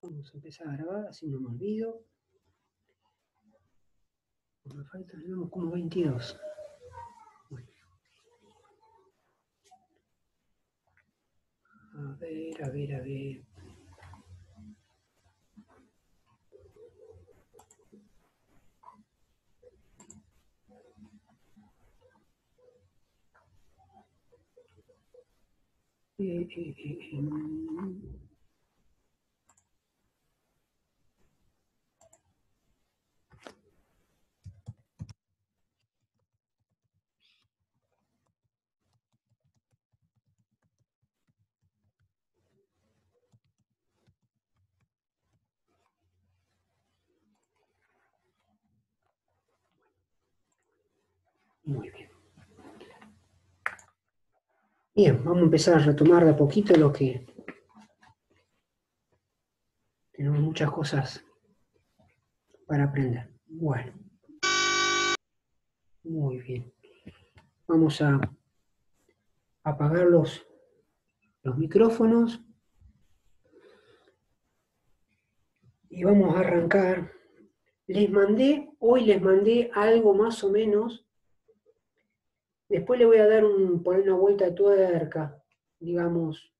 Vamos a empezar a grabar, así no me olvido. Me falta, tenemos como 22. Bueno. A ver, a ver, a ver. Muy bien. Bien, vamos a empezar a retomar de a poquito lo que tenemos muchas cosas para aprender. Bueno, muy bien. Vamos a apagar los micrófonos y vamos a arrancar. Hoy les mandé algo más o menos. Después le voy a dar poner una vuelta de tuerca, digamos.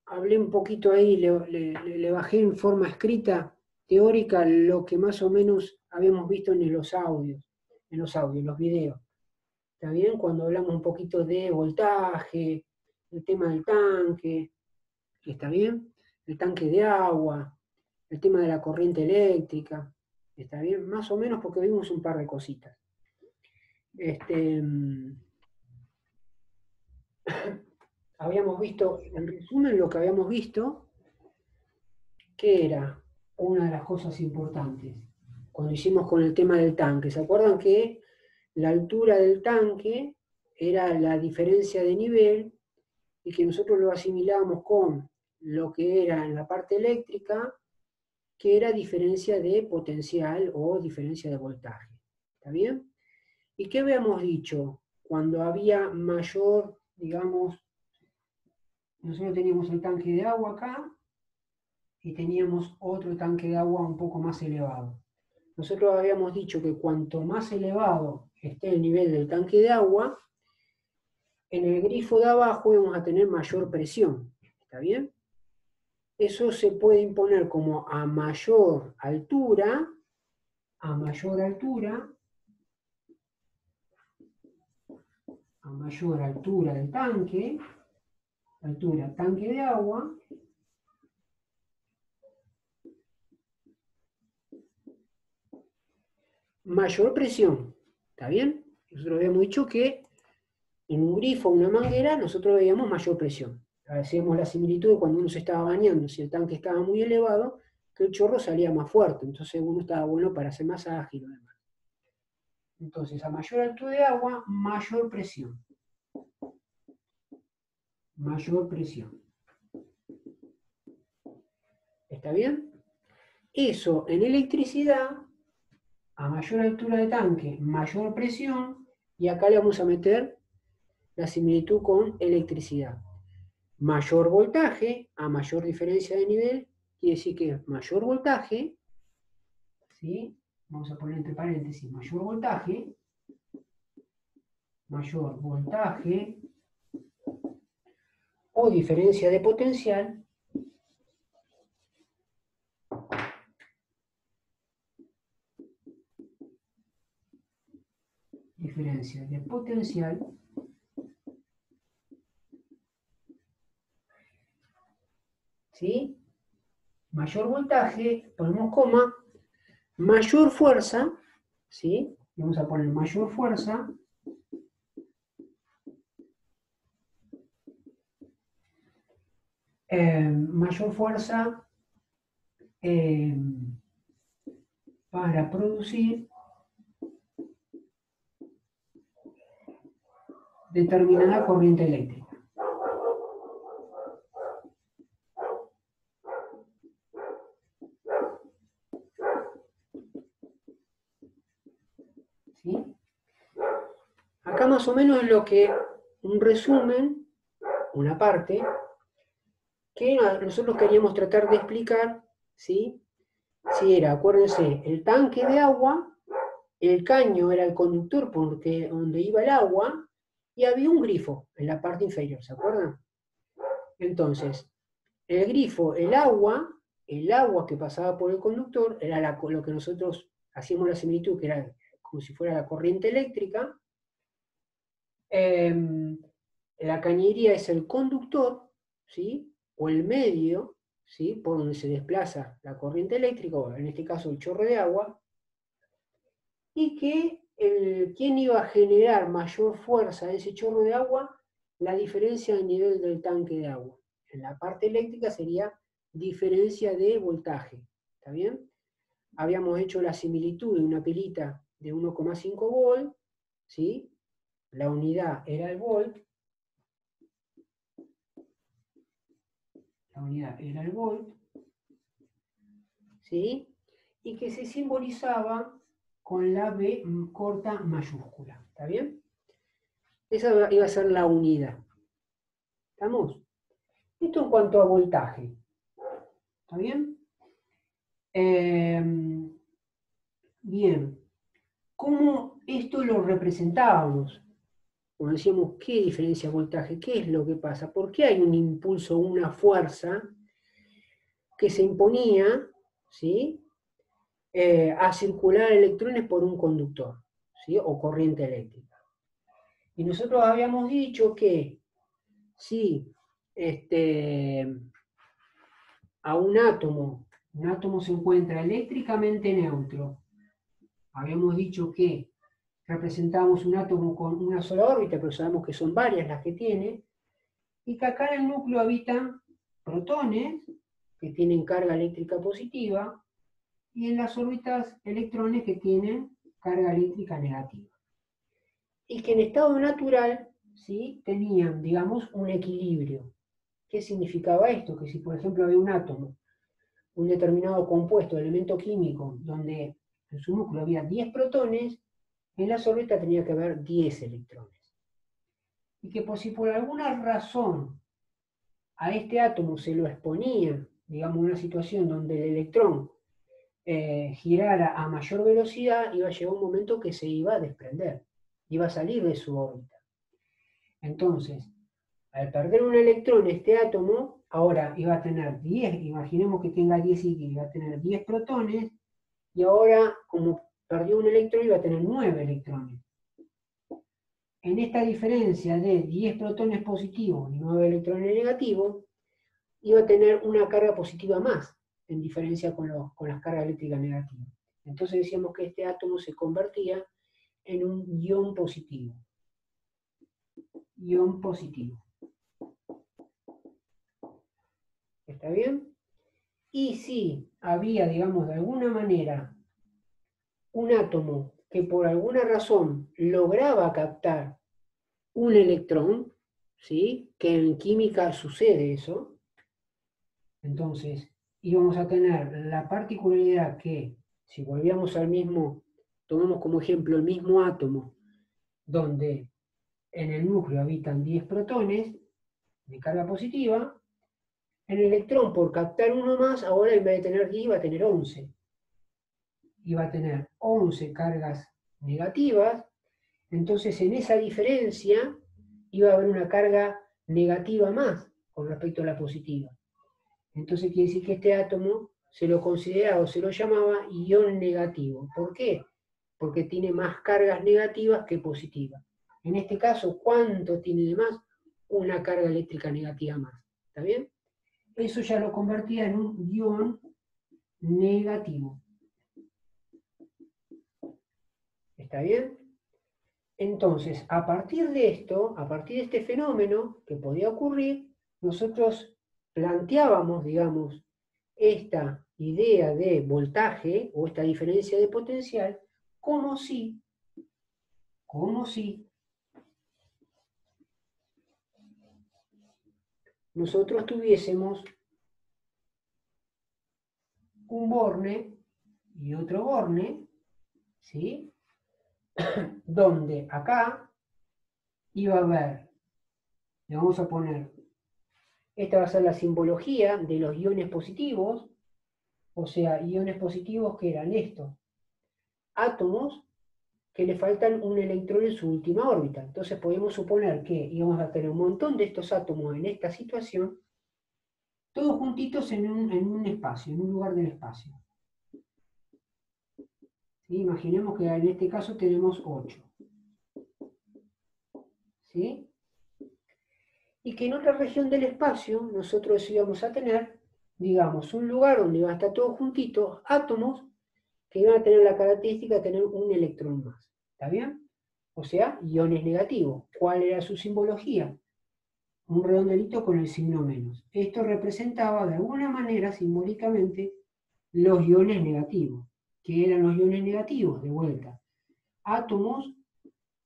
Hablé un poquito ahí, le bajé en forma escrita, teórica, lo que más o menos habíamos visto en los audios, los videos. ¿Está bien? Cuando hablamos un poquito de voltaje, el tema del tanque, ¿está bien? El tanque de agua, el tema de la corriente eléctrica, ¿está bien? Más o menos porque vimos un par de cositas. Habíamos visto, en resumen, lo que habíamos visto, que era una de las cosas importantes cuando hicimos con el tema del tanque. ¿Se acuerdan que la altura del tanque era la diferencia de nivel y que nosotros lo asimilábamos con lo que era en la parte eléctrica, que era diferencia de potencial o diferencia de voltaje? ¿Está bien? ¿Y qué habíamos dicho? Cuando había mayor, digamos, nosotros teníamos el tanque de agua acá y teníamos otro tanque de agua un poco más elevado. Nosotros habíamos dicho que cuanto más elevado esté el nivel del tanque de agua, en el grifo de abajo vamos a tener mayor presión. ¿Está bien? Eso se puede imponer como a mayor altura del tanque, tanque de agua, mayor presión. ¿Está bien? Nosotros habíamos dicho que en un grifo o una manguera nosotros veíamos mayor presión. Hacíamos la similitud de cuando uno se estaba bañando, si el tanque estaba muy elevado, que el chorro salía más fuerte, entonces uno estaba bueno para hacer más ágil o demás. Entonces, a mayor altura de agua, mayor presión. Mayor presión. ¿Está bien? Eso en electricidad, a mayor altura de tanque, mayor presión, y acá le vamos a meter la similitud con electricidad. Mayor voltaje, a mayor diferencia de nivel, quiere decir que mayor voltaje, ¿sí? Vamos a poner entre paréntesis, mayor voltaje, o diferencia de potencial, ¿sí? Mayor voltaje, ponemos coma, mayor fuerza, ¿sí? Vamos a poner mayor fuerza, para producir determinada corriente eléctrica. ¿Sí? Acá más o menos es lo que, un resumen, una parte, que nosotros queríamos tratar de explicar, ¿sí? Si era, acuérdense, el tanque de agua, el caño era el conductor porque donde iba el agua, y había un grifo en la parte inferior, ¿se acuerdan? Entonces, el grifo, el agua que pasaba por el conductor, era lo que nosotros hacíamos la similitud, que era como si fuera la corriente eléctrica. La cañería es el conductor, ¿sí? O el medio, ¿sí? Por donde se desplaza la corriente eléctrica, o en este caso el chorro de agua, y que ¿quién iba a generar mayor fuerza en ese chorro de agua? La diferencia de nivel del tanque de agua. En la parte eléctrica sería diferencia de voltaje, ¿está bien? Habíamos hecho la similitud de una pilita de 1,5 volt, ¿sí? La unidad era el volt, ¿sí? Y que se simbolizaba con la B corta mayúscula, ¿está bien? Esa iba a ser la unidad. ¿Estamos? Esto en cuanto a voltaje. ¿Está bien? Bien. ¿Cómo esto lo representábamos? Como decíamos, ¿qué diferencia voltaje? ¿Qué es lo que pasa? ¿Por qué hay un impulso, una fuerza que se imponía, ¿sí? A circular electrones por un conductor, ¿sí? O corriente eléctrica. Y nosotros habíamos dicho que si a un átomo se encuentra eléctricamente neutro, habíamos dicho que representamos un átomo con una sola órbita, pero sabemos que son varias las que tiene, y que acá en el núcleo habitan protones que tienen carga eléctrica positiva, y en las órbitas electrones que tienen carga eléctrica negativa. Y que en estado natural, ¿sí? Tenían, digamos, un equilibrio. ¿Qué significaba esto? Que si, por ejemplo, había un átomo, un determinado compuesto, elemento químico, donde en su núcleo había 10 protones, en la órbita tenía que haber 10 electrones. Y que si por alguna razón a este átomo se lo exponía, digamos, una situación donde el electrón girara a mayor velocidad, iba a llegar un momento que se iba a desprender, iba a salir de su órbita. Entonces, al perder un electrón, este átomo ahora iba a tener 10, imaginemos que tenga 10 y iba a tener 10 protones, y ahora, como perdió un electrón, iba a tener 9 electrones. En esta diferencia de 10 protones positivos y 9 electrones negativos, iba a tener una carga positiva más, en diferencia con las cargas eléctricas negativas. Entonces decíamos que este átomo se convertía en un ion positivo. Ion positivo. ¿Está bien? Y si había, digamos, de alguna manera, un átomo que por alguna razón lograba captar un electrón, ¿sí? Que en química sucede eso, entonces íbamos a tener la particularidad que, si volvíamos al mismo, tomamos como ejemplo el mismo átomo, donde en el núcleo habitan 10 protones de carga positiva, el electrón, por captar uno más, ahora en vez de tener 10 va a tener 11. Y va a tener 11 cargas negativas, entonces en esa diferencia iba a haber una carga negativa más con respecto a la positiva. Entonces quiere decir que este átomo se lo consideraba o se lo llamaba ion negativo. ¿Por qué? Porque tiene más cargas negativas que positivas. En este caso, ¿cuánto tiene de más? Una carga eléctrica negativa más. ¿Está bien? Eso ya lo convertía en un ion negativo. ¿Está bien? Entonces, a partir de esto, a partir de este fenómeno que podía ocurrir, nosotros planteábamos, digamos, esta idea de voltaje o esta diferencia de potencial como si nosotros tuviésemos un borne y otro borne, ¿sí? Donde acá iba a haber, le vamos a poner Esta va a ser la simbología de los iones positivos, o sea, iones positivos que eran estos, átomos que le faltan un electrón en su última órbita. Entonces podemos suponer que íbamos a tener un montón de estos átomos en esta situación, todos juntitos en un espacio, en un lugar del espacio. ¿Sí? Imaginemos que en este caso tenemos 8. ¿Sí? Y que en otra región del espacio nosotros íbamos a tener, digamos, un lugar donde iban a estar todos juntitos, átomos que iban a tener la característica de tener un electrón más. ¿Está bien? O sea, iones negativos. ¿Cuál era su simbología? Un redondelito con el signo menos. Esto representaba de alguna manera simbólicamente los iones negativos. ¿Qué eran los iones negativos? De vuelta. Átomos,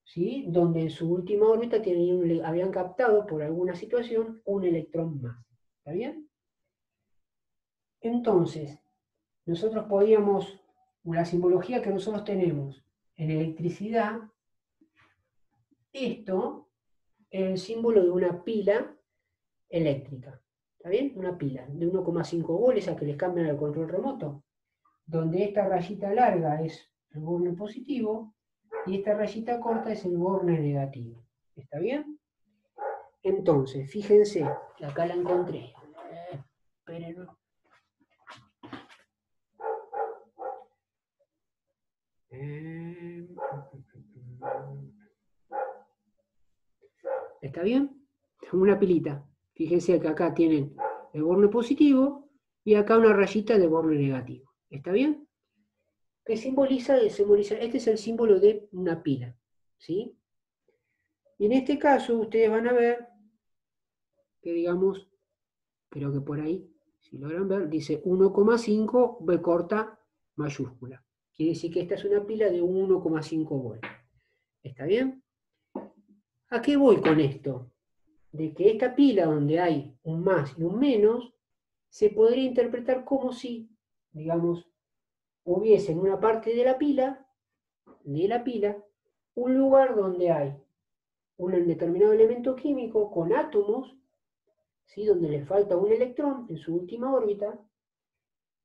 ¿sí? Donde en su última órbita habían captado por alguna situación un electrón más. ¿Está bien? Entonces, nosotros podíamos, la simbología que nosotros tenemos en electricidad, esto es el símbolo de una pila eléctrica. ¿Está bien? Una pila de 1,5 volts a que les cambian el control remoto, donde esta rayita larga es el borne positivo y esta rayita corta es el borne negativo. ¿Está bien? Entonces, fíjense, acá la encontré. Esperen. ¿Está bien? Una pilita. Fíjense que acá tienen el borne positivo y acá una rayita de borne negativo. ¿Está bien? Que simboliza, este es el símbolo de una pila. ¿Sí? Y en este caso ustedes van a ver que, digamos, creo que por ahí, si logran ver, dice 1,5 B corta mayúscula. Quiere decir que esta es una pila de 1,5 volts. ¿Está bien? ¿A qué voy con esto? De que esta pila donde hay un más y un menos, se podría interpretar como si, digamos, hubiese en una parte de la pila, un lugar donde hay un determinado elemento químico con átomos, ¿sí? Donde le falta un electrón en su última órbita,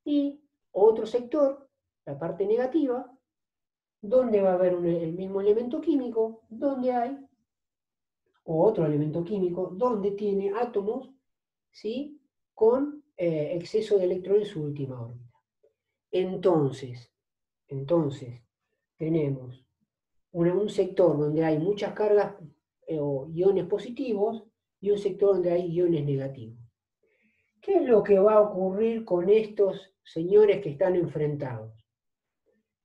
y otro sector, la parte negativa, donde va a haber el mismo elemento químico, donde hay, o otro elemento químico, donde tiene átomos, ¿sí? Con exceso de electrones en su última órbita. Entonces, tenemos un sector donde hay muchas cargas o iones positivos y un sector donde hay iones negativos. ¿Qué es lo que va a ocurrir con estos señores que están enfrentados?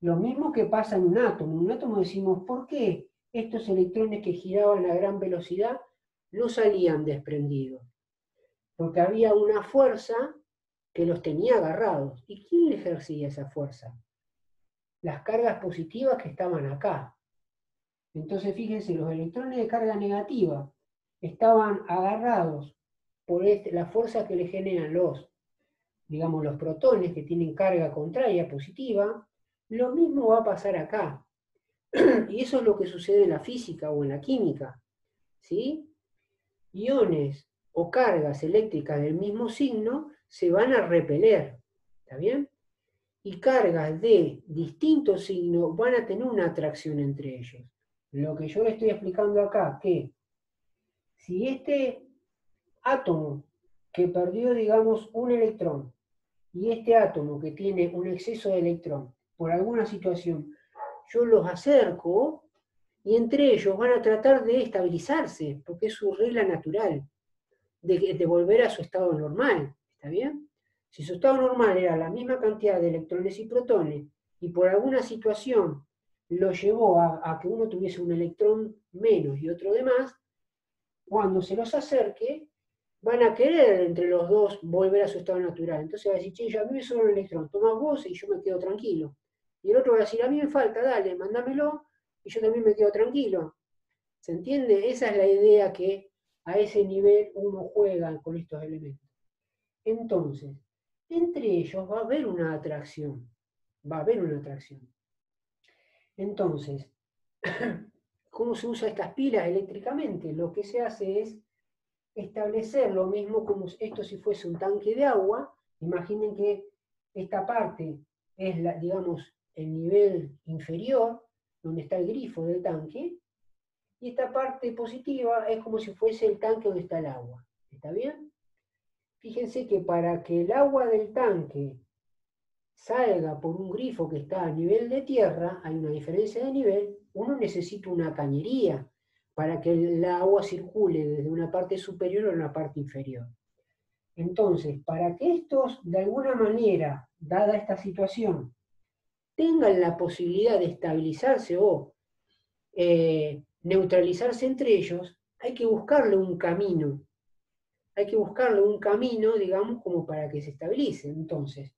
Lo mismo que pasa en un átomo. En un átomo decimos, ¿por qué estos electrones que giraban a gran velocidad no salían desprendidos? Porque había una fuerza que los tenía agarrados. ¿Y quién ejercía esa fuerza? Las cargas positivas que estaban acá. Entonces, fíjense, los electrones de carga negativa estaban agarrados por la fuerza que le generan digamos, los protones que tienen carga contraria positiva. Lo mismo va a pasar acá. Y eso es lo que sucede en la física o en la química. ¿Sí? Iones o cargas eléctricas del mismo signo se van a repeler. ¿Está bien? Y cargas de distintos signos van a tener una atracción entre ellos. Lo que yo le estoy explicando acá, que si este átomo que perdió, digamos, un electrón, y este átomo que tiene un exceso de electrón, por alguna situación, yo los acerco, y entre ellos van a tratar de estabilizarse, porque es su regla natural, de volver a su estado normal. ¿Está bien? Si su estado normal era la misma cantidad de electrones y protones, y por alguna situación lo llevó a que uno tuviese un electrón menos y otro de más, cuando se los acerque, van a querer entre los dos volver a su estado natural. Entonces va a decir, che, yo a mí me sobra un electrón, toma vos y yo me quedo tranquilo. Y el otro va a decir, a mí me falta, dale, mándamelo, y yo también me quedo tranquilo. ¿Se entiende? Esa es la idea, que a ese nivel uno juega con estos elementos. Entonces, entre ellos va a haber una atracción. Va a haber una atracción. Entonces, ¿cómo se usa estas pilas eléctricamente? Lo que se hace es establecer lo mismo como esto si fuese un tanque de agua. Imaginen que esta parte es, digamos, el nivel inferior, donde está el grifo del tanque, y esta parte positiva es como si fuese el tanque donde está el agua. ¿Está bien? Fíjense que para que el agua del tanque salga por un grifo que está a nivel de tierra, hay una diferencia de nivel, uno necesita una cañería para que el agua circule desde una parte superior a una parte inferior. Entonces, para que estos, de alguna manera, dada esta situación, tengan la posibilidad de estabilizarse o neutralizarse entre ellos, hay que buscarle un camino. Hay que buscarle un camino, digamos, como para que se estabilice. Entonces,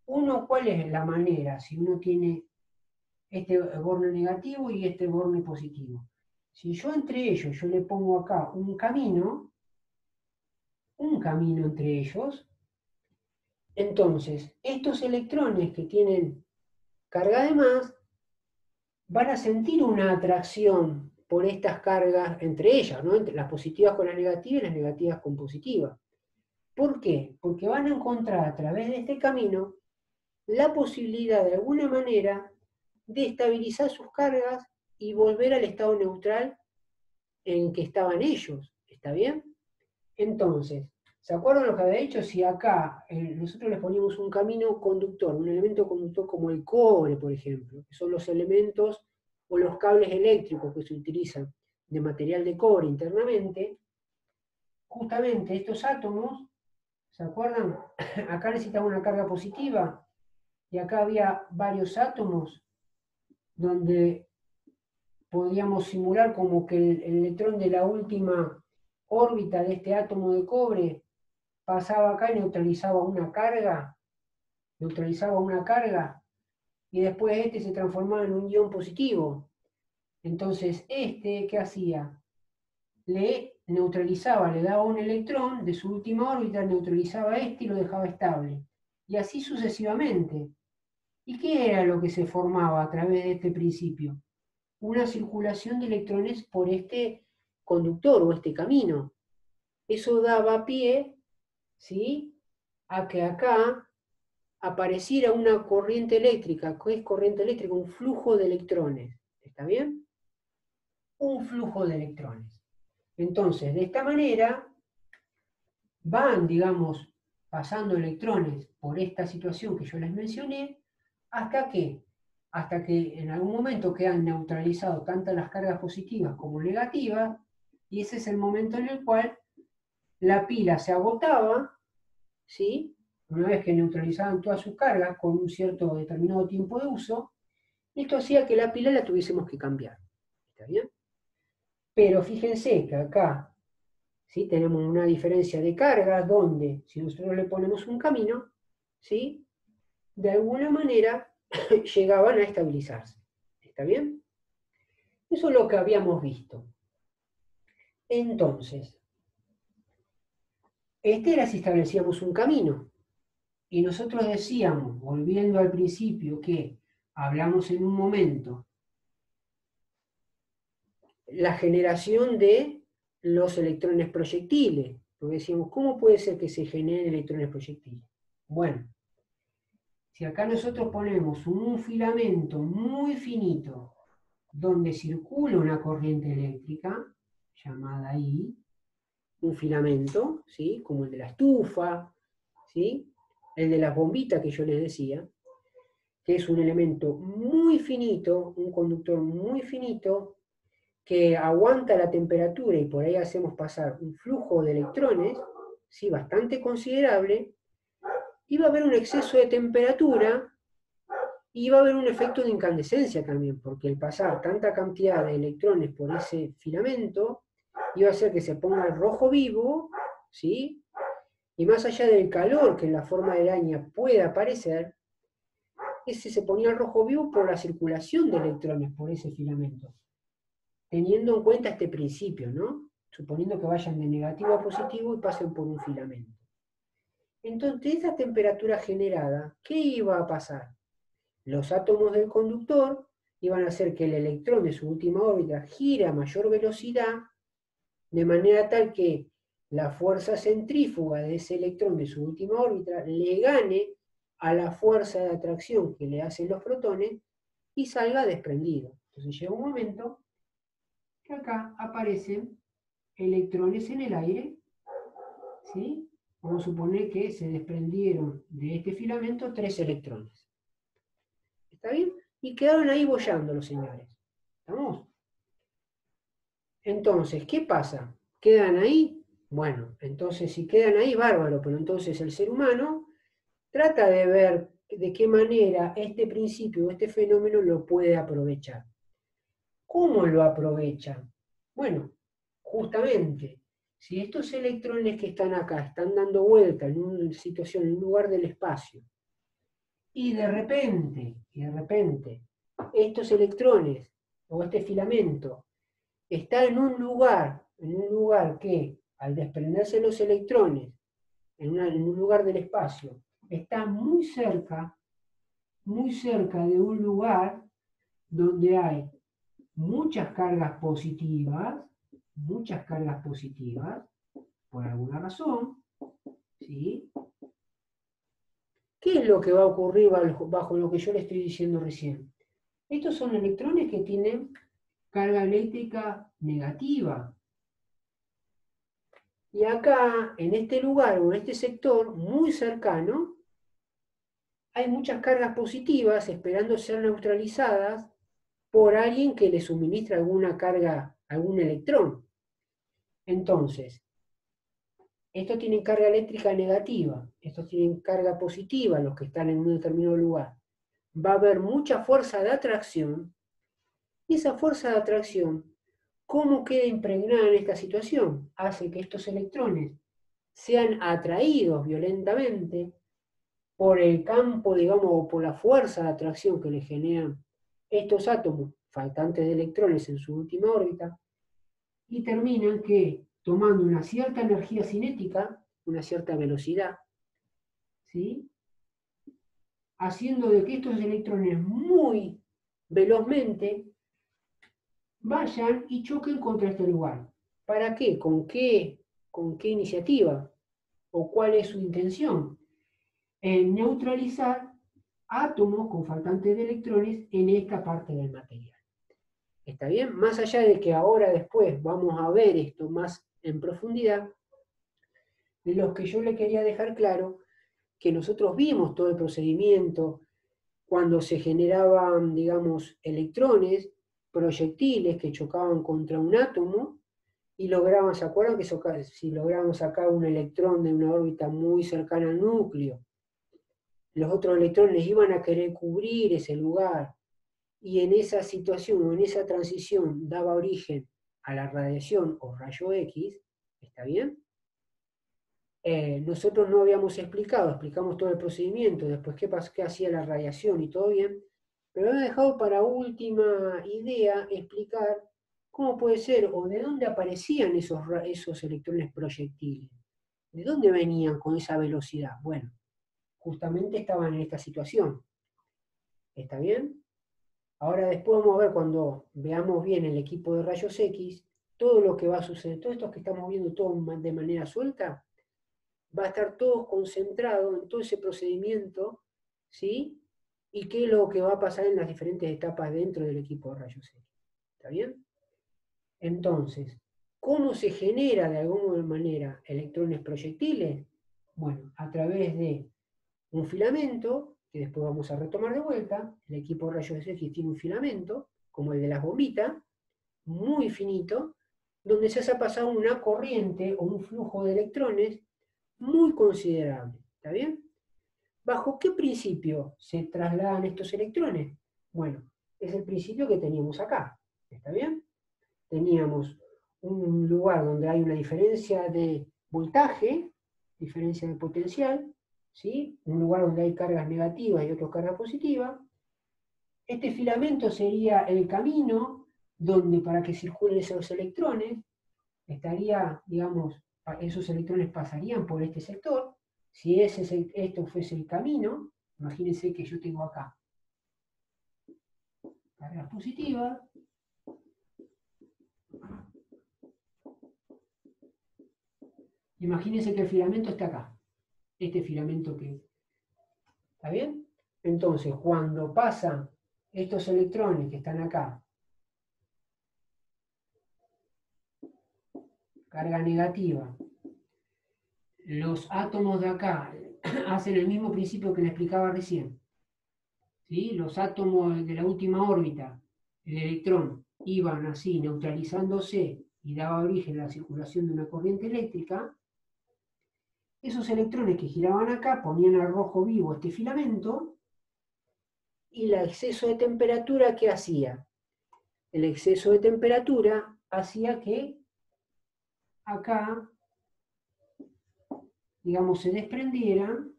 ¿cuál es la manera? Si uno tiene este borne negativo y este borne positivo. Si yo entre ellos, yo le pongo acá un camino entre ellos, entonces estos electrones que tienen carga de más van a sentir una atracción por estas cargas entre ellas, ¿no? Entre las positivas con las negativas y las negativas con positivas. ¿Por qué? Porque van a encontrar a través de este camino la posibilidad de alguna manera de estabilizar sus cargas y volver al estado neutral en que estaban ellos. ¿Está bien? Entonces, ¿se acuerdan lo que había dicho? Si acá nosotros les poníamos un camino conductor, un elemento conductor como el cobre, por ejemplo, que son los elementos o los cables eléctricos que se utilizan de material de cobre internamente, justamente estos átomos, ¿se acuerdan? Acá necesitaba una carga positiva y acá había varios átomos donde podíamos simular como que el electrón de la última órbita de este átomo de cobre pasaba acá y neutralizaba una carga, y después este se transformaba en un ion positivo. Entonces, ¿qué hacía? Le neutralizaba, le daba un electrón de su última órbita, neutralizaba este y lo dejaba estable. Y así sucesivamente. ¿Y qué era lo que se formaba a través de este principio? Una circulación de electrones por este conductor o este camino. Eso daba pie, ¿sí?, a que acá apareciera una corriente eléctrica. ¿Qué es corriente eléctrica? Un flujo de electrones. ¿Está bien? Un flujo de electrones. Entonces, de esta manera, van, digamos, pasando electrones por esta situación que yo les mencioné, hasta que en algún momento quedan neutralizados tanto las cargas positivas como negativas, y ese es el momento en el cual la pila se agotaba, ¿sí? Una vez que neutralizaban todas sus cargas con un cierto determinado tiempo de uso, esto hacía que la pila la tuviésemos que cambiar. ¿Está bien? Pero fíjense que acá, ¿sí?, tenemos una diferencia de carga donde, si nosotros le ponemos un camino, ¿sí?, de alguna manera llegaban a estabilizarse. ¿Está bien? Eso es lo que habíamos visto. Entonces, este era si establecíamos un camino. Y nosotros decíamos, volviendo al principio, que hablamos en un momento la generación de los electrones proyectiles. Porque decíamos, ¿cómo puede ser que se generen electrones proyectiles? Bueno, si acá nosotros ponemos un filamento muy finito donde circula una corriente eléctrica, llamada I, un filamento, ¿sí?, como el de la estufa, ¿sí?, el de las bombitas que yo les decía, que es un elemento muy finito, un conductor muy finito, que aguanta la temperatura y por ahí hacemos pasar un flujo de electrones, ¿sí?, bastante considerable, y va a haber un exceso de temperatura y va a haber un efecto de incandescencia también, porque el pasar tanta cantidad de electrones por ese filamento iba a hacer que se ponga el rojo vivo, ¿sí?, y más allá del calor que en la forma de araña pueda aparecer, ese se ponía el rojo vivo por la circulación de electrones por ese filamento, teniendo en cuenta este principio, ¿no? Suponiendo que vayan de negativo a positivo y pasen por un filamento. Entonces, esa temperatura generada, ¿qué iba a pasar? Los átomos del conductor iban a hacer que el electrón de su última órbita gire a mayor velocidad, de manera tal que la fuerza centrífuga de ese electrón de su última órbita le gane a la fuerza de atracción que le hacen los protones y salga desprendido. Entonces llega un momento que acá aparecen electrones en el aire, ¿sí? Vamos a suponer que se desprendieron de este filamento 3 electrones. ¿Está bien? Y quedaron ahí boyando los señores. ¿Estamos? Entonces, ¿qué pasa? ¿Quedan ahí? Bueno, entonces si quedan ahí, bárbaro, pero entonces el ser humano trata de ver de qué manera este principio, este fenómeno lo puede aprovechar. ¿Cómo lo aprovecha? Bueno, justamente, si estos electrones que están acá están dando vuelta en una situación, en un lugar del espacio, y de repente, estos electrones o este filamento está en un lugar que al desprenderse los electrones en un lugar del espacio, está muy cerca de un lugar donde hay muchas cargas positivas, por alguna razón, ¿sí? ¿Qué es lo que va a ocurrir bajo lo que yo le estoy diciendo recién? Estos son electrones que tienen carga eléctrica negativa. Y acá, en este lugar o en este sector muy cercano, hay muchas cargas positivas esperando ser neutralizadas por alguien que le suministra alguna carga, algún electrón. Entonces, estos tienen carga eléctrica negativa, estos tienen carga positiva, los que están en un determinado lugar. Va a haber mucha fuerza de atracción, y esa fuerza de atracción, ¿cómo queda impregnada en esta situación? Hace que estos electrones sean atraídos violentamente por el campo, digamos, o por la fuerza de atracción que le generan estos átomos faltantes de electrones en su última órbita, y terminan que tomando una cierta energía cinética, una cierta velocidad, ¿sí? Haciendo de que estos electrones muy velozmente vayan y choquen contra este lugar. ¿Para qué? ¿Con qué iniciativa? ¿O cuál es su intención? En neutralizar átomos con faltantes de electrones en esta parte del material. ¿Está bien? Más allá de que ahora después vamos a ver esto más en profundidad, de los que yo le quería dejar claro que nosotros vimos todo el procedimiento cuando se generaban, digamos, electrones, proyectiles que chocaban contra un átomo y lograban, ¿se acuerdan que si logramos sacar un electrón de una órbita muy cercana al núcleo, los otros electrones iban a querer cubrir ese lugar y en esa situación o en esa transición daba origen a la radiación o rayo X? ¿Está bien? Nosotros no habíamos explicamos todo el procedimiento, después qué hacía la radiación y todo bien, pero he dejado para última idea explicar cómo puede ser o de dónde aparecían esos electrones proyectiles, de dónde venían con esa velocidad. Bueno, justamente estaban en esta situación. ¿Está bien? Ahora después vamos a ver cuando veamos bien el equipo de rayos X, todo lo que va a suceder, todo esto que estamos viendo todo de manera suelta, va a estar todo concentrado en todo ese procedimiento, ¿sí? Y qué es lo que va a pasar en las diferentes etapas dentro del equipo de rayos X. ¿Está bien? Entonces, ¿cómo se genera de alguna manera electrones proyectiles? Bueno, a través de un filamento, que después vamos a retomar de vuelta. El equipo de rayos X tiene un filamento, como el de las bombitas, muy finito, donde se hace pasar una corriente o un flujo de electrones muy considerable. ¿Está bien? ¿Bajo qué principio se trasladan estos electrones? Bueno, es el principio que teníamos acá. ¿Está bien? Teníamos un lugar donde hay una diferencia de voltaje, diferencia de potencial, ¿sí? Un lugar donde hay cargas negativas y otras cargas positivas. Este filamento sería el camino donde para que circulen esos electrones, estaría, digamos, esos electrones pasarían por este sector. Si esto fuese el camino, imagínense que yo tengo acá cargas positivas, Imagínense que el filamento está acá. Este filamento que... ¿Está bien? Entonces, cuando pasan estos electrones que están acá, carga negativa, los átomos de acá hacen el mismo principio que le explicaba recién. ¿Sí? Los átomos de la última órbita, el electrón, iban así neutralizándose y daba origen a la circulación de una corriente eléctrica. Esos electrones que giraban acá ponían al rojo vivo este filamento y el exceso de temperatura, ¿qué hacía? El exceso de temperatura hacía que acá, digamos, se desprendieran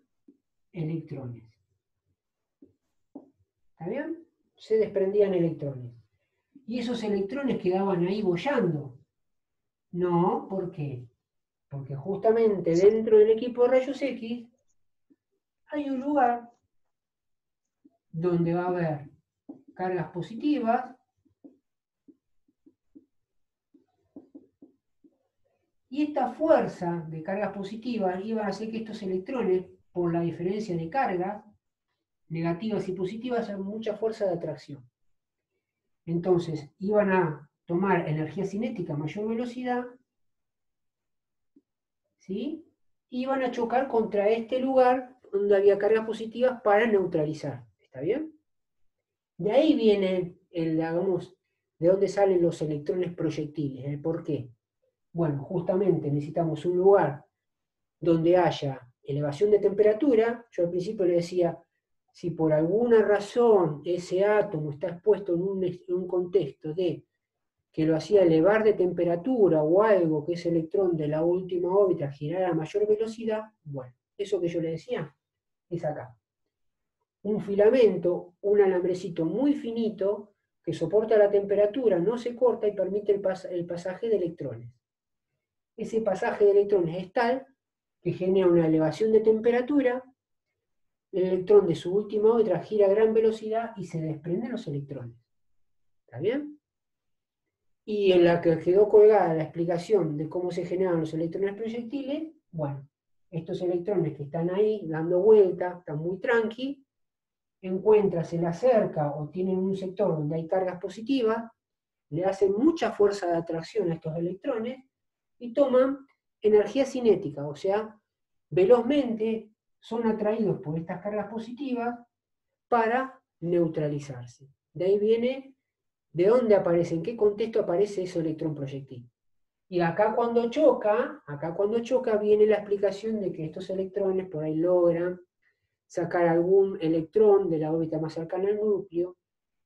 electrones. ¿Está bien? Se desprendían electrones. Y esos electrones quedaban ahí boyando. No, ¿por qué? Porque justamente dentro del equipo de rayos X hay un lugar donde va a haber cargas positivas y esta fuerza de cargas positivas iba a hacer que estos electrones, por la diferencia de cargas negativas y positivas, hayan mucha fuerza de atracción. Entonces iban a tomar energía cinética a mayor velocidad, ¿sí? Y iban a chocar contra este lugar donde había cargas positivas para neutralizar. ¿Está bien? De ahí viene, digamos, de dónde salen los electrones proyectiles, el por qué. Bueno, justamente necesitamos un lugar donde haya elevación de temperatura. Yo al principio le decía, si por alguna razón ese átomo está expuesto en un contexto de que lo hacía elevar de temperatura o algo que ese electrón de la última órbita girara a mayor velocidad, bueno, eso que yo le decía es acá. Un filamento, un alambrecito muy finito que soporta la temperatura, no se corta y permite el pasaje de electrones. Ese pasaje de electrones es tal que genera una elevación de temperatura, el electrón de su última órbita gira a gran velocidad y se desprenden los electrones. ¿Está bien? Y en la que quedó colgada la explicación de cómo se generan los electrones proyectiles, bueno, estos electrones que están ahí dando vuelta, están muy tranqui, encuentra, se le acerca o tienen un sector donde hay cargas positivas, le hacen mucha fuerza de atracción a estos electrones y toman energía cinética, o sea, velozmente son atraídos por estas cargas positivas para neutralizarse. De ahí viene de dónde aparece, en qué contexto aparece ese electrón proyectil. Y acá cuando choca viene la explicación de que estos electrones por ahí logran sacar algún electrón de la órbita más cercana al núcleo,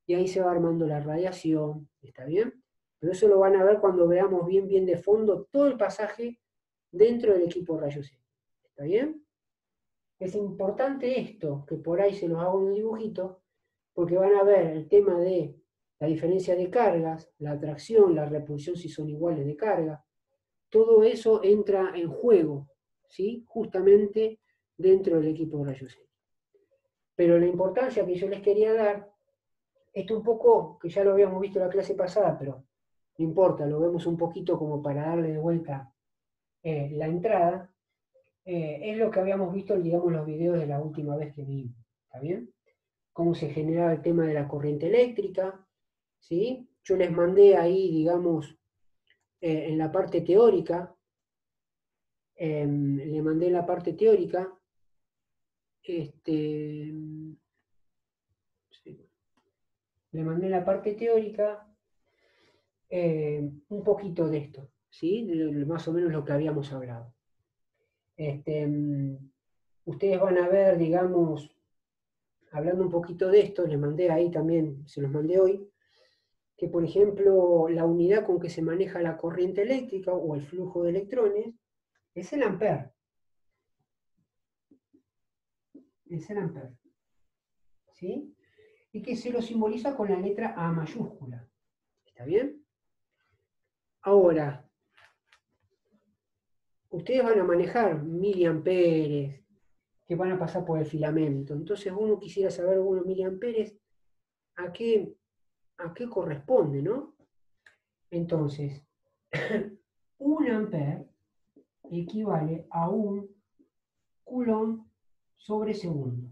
y ahí se va armando la radiación, ¿está bien? Pero eso lo van a ver cuando veamos bien de fondo todo el pasaje dentro del equipo rayos X, ¿está bien? Es importante esto, que por ahí se los hago en un dibujito, porque van a ver el tema de la diferencia de cargas, la atracción, la repulsión si son iguales de carga, todo eso entra en juego, ¿sí? Justamente dentro del equipo de rayos X. Pero la importancia que yo les quería dar, esto un poco, que ya lo habíamos visto en la clase pasada, pero no importa, lo vemos un poquito como para darle de vuelta la entrada, es lo que habíamos visto, digamos, en los videos de la última vez que vimos, ¿está bien? Cómo se generaba el tema de la corriente eléctrica, ¿sí? Yo les mandé ahí, digamos, en la parte teórica, le mandé la parte teórica, sí, le mandé la parte teórica un poquito de esto, ¿sí? De más o menos lo que habíamos hablado. Ustedes van a ver, digamos, hablando un poquito de esto, les mandé ahí también, se los mandé hoy, que por ejemplo la unidad con que se maneja la corriente eléctrica o el flujo de electrones es el ampere. Es el ampere. ¿Sí? Y que se lo simboliza con la letra A mayúscula. ¿Está bien? Ahora, ustedes van a manejar miliamperes que van a pasar por el filamento. Entonces uno quisiera saber, bueno, miliamperes, ¿a qué corresponde, no? Entonces, un ampere equivale a un coulomb sobre segundo.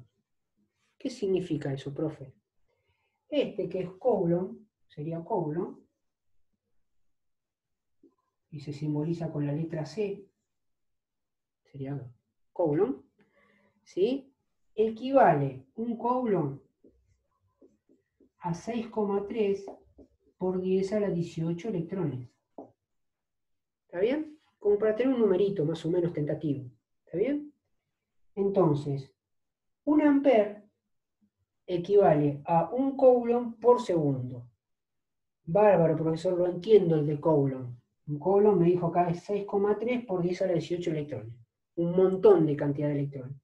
¿Qué significa eso, profe? Este que es coulomb, sería coulomb, y se simboliza con la letra C, sería coulomb, ¿sí? Equivale un coulomb a 6,3 por 10 a la 18 electrones. ¿Está bien? Como para tener un numerito más o menos tentativo. ¿Está bien? Entonces, un ampere equivale a un coulomb por segundo. Bárbaro, profesor, lo entiendo el de coulomb. Un coulomb me dijo acá es 6,3 por 10 a la 18 electrones. Un montón de cantidad de electrones.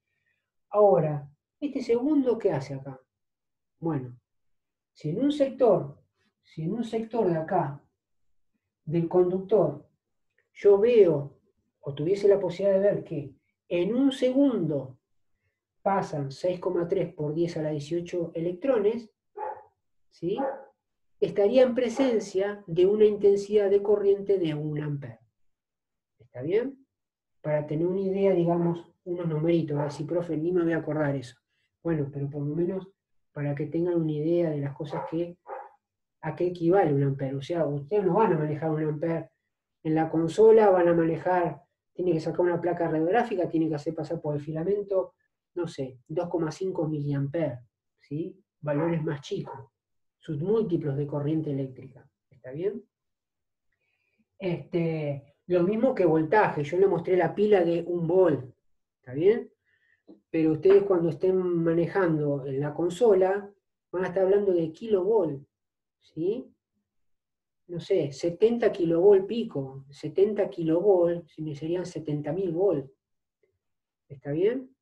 Ahora, ¿este segundo qué hace acá? Bueno, si en un sector de acá, del conductor, yo veo, o tuviese la posibilidad de ver que en un segundo pasan 6,3 por 10 a la 18 electrones, ¿sí? Estaría en presencia de una intensidad de corriente de 1 ampere. ¿Está bien? Para tener una idea, digamos, unos numeritos, a ver si, profe, ni me voy a acordar eso. Bueno, pero por lo menos para que tengan una idea de las cosas a qué equivale un ampere. O sea, ustedes no van a manejar un ampere en la consola, van a manejar, tiene que sacar una placa radiográfica, tiene que hacer pasar por el filamento, no sé, 2,5 miliamperes, ¿sí? Valores más chicos, sus múltiplos de corriente eléctrica. ¿Está bien? Lo mismo que voltaje, yo le mostré la pila de 1 volt, ¿está bien? Pero ustedes cuando estén manejando en la consola van a estar hablando de kilovolt, ¿sí? No sé, 70 kilovolt pico, 70 kilovolt serían 70.000 volt, ¿está bien?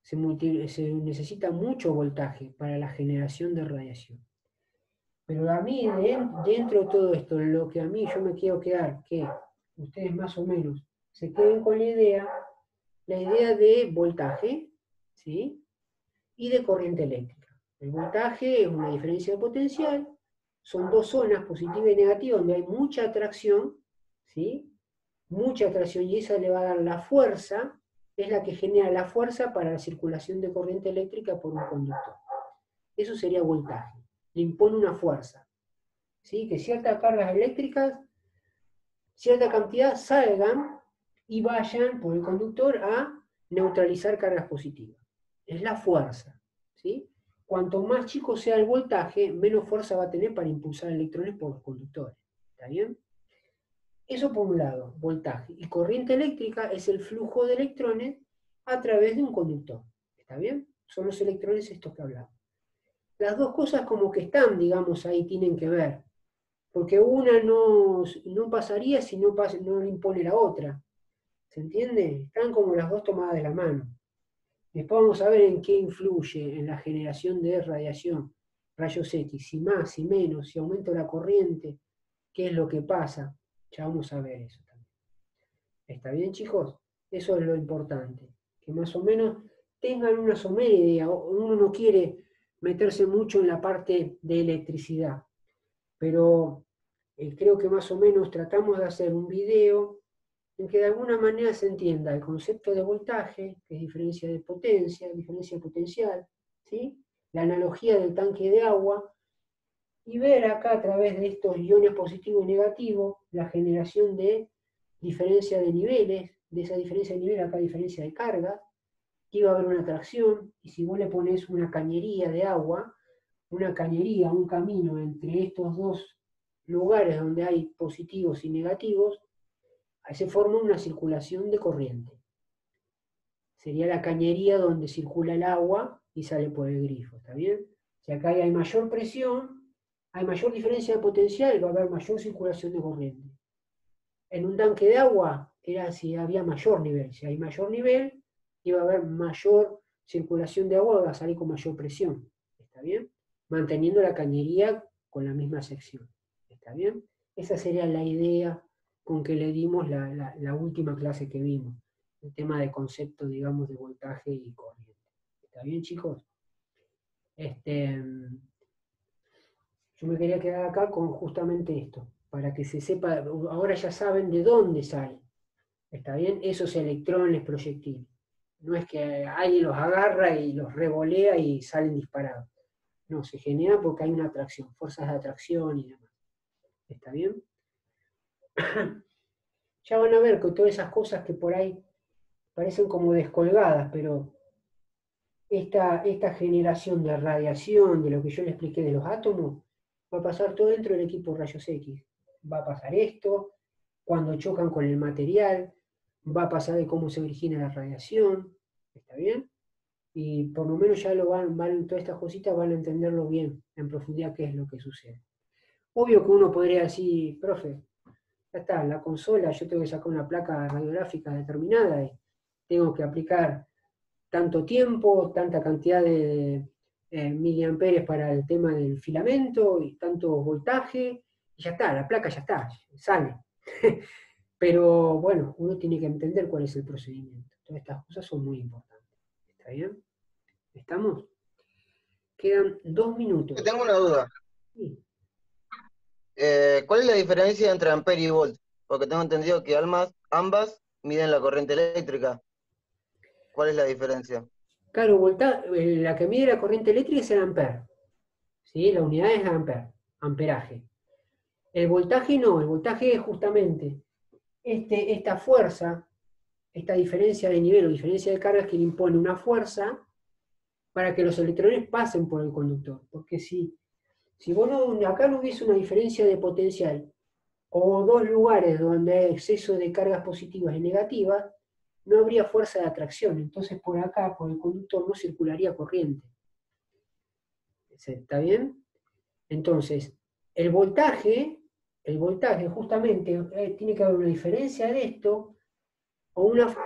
Se necesita mucho voltaje para la generación de radiación. Pero a mí, dentro de todo esto, lo que a mí yo me quiero quedar, que ustedes más o menos se queden con la idea de voltaje, ¿sí? Y de corriente eléctrica. El voltaje es una diferencia de potencial, son dos zonas, positiva y negativa, donde hay mucha atracción, ¿sí? Mucha atracción, y esa le va a dar la fuerza, es la que genera la fuerza para la circulación de corriente eléctrica por un conductor. Eso sería voltaje. Le impone una fuerza, ¿sí? Que ciertas cargas eléctricas, cierta cantidad, salgan y vayan por el conductor a neutralizar cargas positivas. Es la fuerza, ¿sí? Cuanto más chico sea el voltaje, menos fuerza va a tener para impulsar electrones por los conductores. ¿Está bien? Eso por un lado, voltaje. Y corriente eléctrica es el flujo de electrones a través de un conductor. ¿Está bien? Son los electrones estos que hablamos. Las dos cosas como que están, digamos, ahí tienen que ver. Porque una no pasaría si no le impone la otra. ¿Se entiende? Están como las dos tomadas de la mano. Después vamos a ver en qué influye en la generación de radiación, rayos X, si más, si menos, si aumenta la corriente, qué es lo que pasa. Ya vamos a ver eso también. ¿Está bien, chicos? Eso es lo importante, que más o menos tengan una somera idea. Uno no quiere meterse mucho en la parte de electricidad, pero creo que más o menos tratamos de hacer un video en que de alguna manera se entienda el concepto de voltaje, que es diferencia de potencia, diferencia potencial, ¿sí? La analogía del tanque de agua, y ver acá a través de estos iones positivo y negativo la generación de diferencia de niveles, de esa diferencia de nivel acá diferencia de carga, que iba a haber una atracción, y si vos le pones una cañería de agua, una cañería, un camino entre estos dos lugares donde hay positivos y negativos, ahí se forma una circulación de corriente. Sería la cañería donde circula el agua y sale por el grifo, ¿está bien? Si acá hay mayor presión, hay mayor diferencia de potencial, va a haber mayor circulación de corriente. En un tanque de agua era si había mayor nivel. Si hay mayor nivel, iba a haber mayor circulación de agua, va a salir con mayor presión. ¿Está bien? Manteniendo la cañería con la misma sección. ¿Está bien? Esa sería la idea con que le dimos la última clase que vimos. El tema de concepto, digamos, de voltaje y corriente. ¿Está bien, chicos? Yo me quería quedar acá con justamente esto, para que se sepa, ahora ya saben de dónde sale ¿Está bien? Esos electrones proyectiles. No es que alguien los agarra y los revolea y salen disparados. No, se genera porque hay una atracción, fuerzas de atracción y demás. ¿Está bien? Ya van a ver con todas esas cosas que por ahí parecen como descolgadas, pero esta generación de radiación, de lo que yo le expliqué de los átomos, va a pasar todo dentro del equipo rayos X. Va a pasar esto, cuando chocan con el material, va a pasar de cómo se origina la radiación, ¿está bien? Y por lo menos ya lo todas estas cositas van a entenderlo bien, en profundidad, qué es lo que sucede. Obvio que uno podría decir, profe, ya está, en la consola yo tengo que sacar una placa radiográfica determinada y tengo que aplicar tanto tiempo, tanta cantidad de miliamperes para el tema del filamento y tanto voltaje, y ya está, la placa ya está, sale. Pero bueno, uno tiene que entender cuál es el procedimiento. Todas estas cosas son muy importantes. ¿Está bien? ¿Estamos? Quedan 2 minutos. Tengo una duda. Sí. ¿Cuál es la diferencia entre ampere y volt? Porque tengo entendido que ambas miden la corriente eléctrica. ¿Cuál es la diferencia? Claro, la que mide la corriente eléctrica es el ampere. ¿Sí? La unidad es ampere, amperaje. El voltaje no, el voltaje es justamente esta fuerza, esta diferencia de nivel o diferencia de cargas que le impone una fuerza para que los electrones pasen por el conductor. Porque si vos acá no hubiese una diferencia de potencial o dos lugares donde hay exceso de cargas positivas y negativas, no habría fuerza de atracción. Entonces por acá, por el conductor, no circularía corriente. ¿Está bien? Entonces, el voltaje justamente tiene que haber una diferencia de esto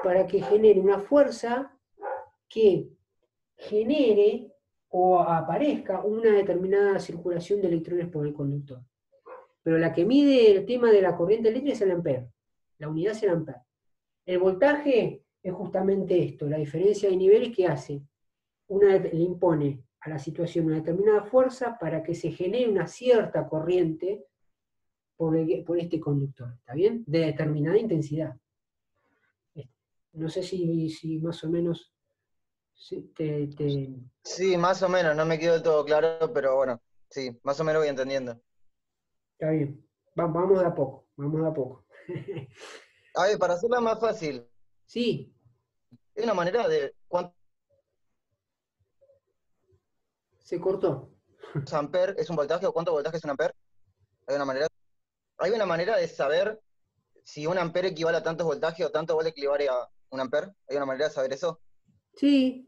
para que genere una fuerza que genere o aparezca una determinada circulación de electrones por el conductor. Pero la que mide el tema de la corriente eléctrica es el ampere. La unidad es el ampere. El voltaje es justamente esto, la diferencia de niveles que hace. Le impone a la situación una determinada fuerza para que se genere una cierta corriente por este conductor, ¿está bien? De determinada intensidad. No sé si más o menos Sí, más o menos, no me quedó del todo claro, pero bueno, sí, más o menos voy entendiendo. está bien. Vamos de a poco, vamos de a poco. A ver, para hacerla más fácil, Sí, hay una manera de cuántos se cortó. amperes es un voltaje o cuánto voltaje es un ampere. Hay una manera de saber si un ampere equivale a tantos voltajes o tanto volt equivale a un ampere. Hay una manera de saber eso. Sí,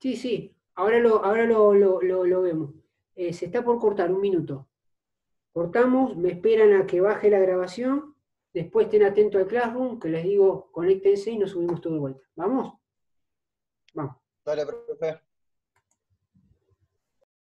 sí, sí. Ahora lo vemos. Se está por cortar, 1 minuto. Cortamos, me esperan a que baje la grabación. Después estén atentos al Classroom, que les digo, conéctense y nos subimos todo de vuelta. ¿Vamos? Vamos. Dale, profe.